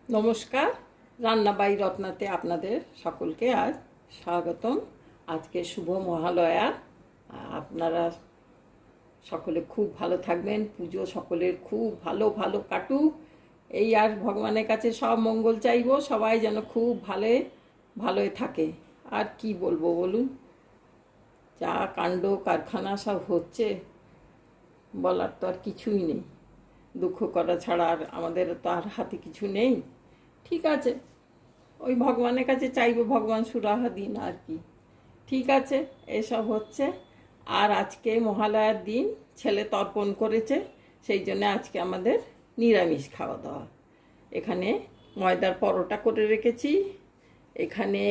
নমস্কার, রান্না বাই রত্নাতে আপনাদের সকলকে আজ স্বাগতম। আজকে শুভ মহালয়া। আপনারা সকলে খুব ভালো থাকবেন, পুজো সকলের খুব ভালো ভালো কাটুক, এই আর ভগবানের কাছে সব মঙ্গল চাইব, সবাই যেন খুব ভালোই থাকে। আর কি বলবো বলুন, যা কাণ্ড কারখানা সব হচ্ছে, বলার তো আর কিছুই নেই। দুঃখ করা ছাড়া আর আমাদের তো আর হাতে কিছু নেই। ঠিক আছে, ওই ভগবানের কাছে চাইবো, ভগবান সুরাহা দিন আর কি। ঠিক আছে, এসব হচ্ছে। আর আজকে মহালয়ার দিন ছেলে তর্পণ করেছে, সেই জন্য আজকে আমাদের নিরামিষ খাওয়া দাওয়া। এখানে ময়দার পরোটা করে রেখেছি, এখানে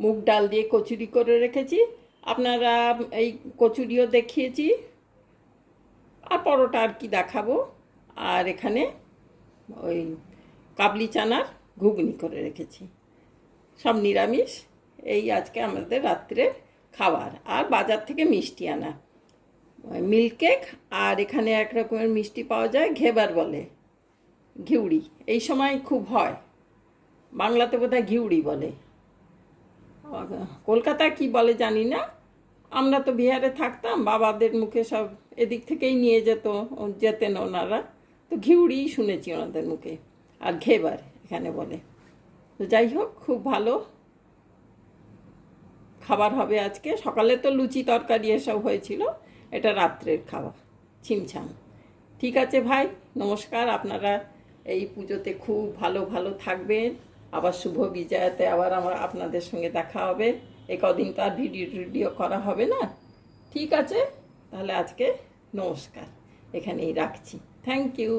মুগ ডাল দিয়ে কচুরি করে রেখেছি, আপনারা এই কচুরিও দেখিয়েছি, আর পরোটা আর কি দেখাবো। আর এখানে ওই কাবলি চানার ঘুগনি করে রেখেছি, সব নিরামিষ। এই আজকে আমাদের রাত্রের খাবার। আর বাজার থেকে মিষ্টি আনা, মিল্ক কেক, আর এখানে এক রকমের মিষ্টি পাওয়া যায়, ঘেবার বলে, ঘিউড়ি। এই সময় খুব হয়, বাংলাতে বোধহয় ঘিউড়ি বলে, কলকাতায় কি বলে জানি না। আমরা তো বিহারে থাকতাম, বাবাদের মুখে সব এদিক থেকেই নিয়ে যেতেন ওনারা, তো ঘিউড়ি শুনেছি ওনাদের মুখে। আর ঘেবার এখানে বলে। তো যাই হোক, খুব ভালো খাবার হবে আজকে। সকালে তো লুচি তরকারি এসব হয়েছিল, এটা রাত্রের খাওয়া, ছিমছাম। ঠিক আছে ভাই, নমস্কার। আপনারা এই পুজোতে খুব ভালো থাকবেন। আবার শুভ বিজয়াতে আবার আপনাদের সঙ্গে দেখা হবে। এই কদিন তো আর ভিডিও করা হবে না। ঠিক আছে, তাহলে আজকে নমস্কার, এখানেই রাখছি। Thank you.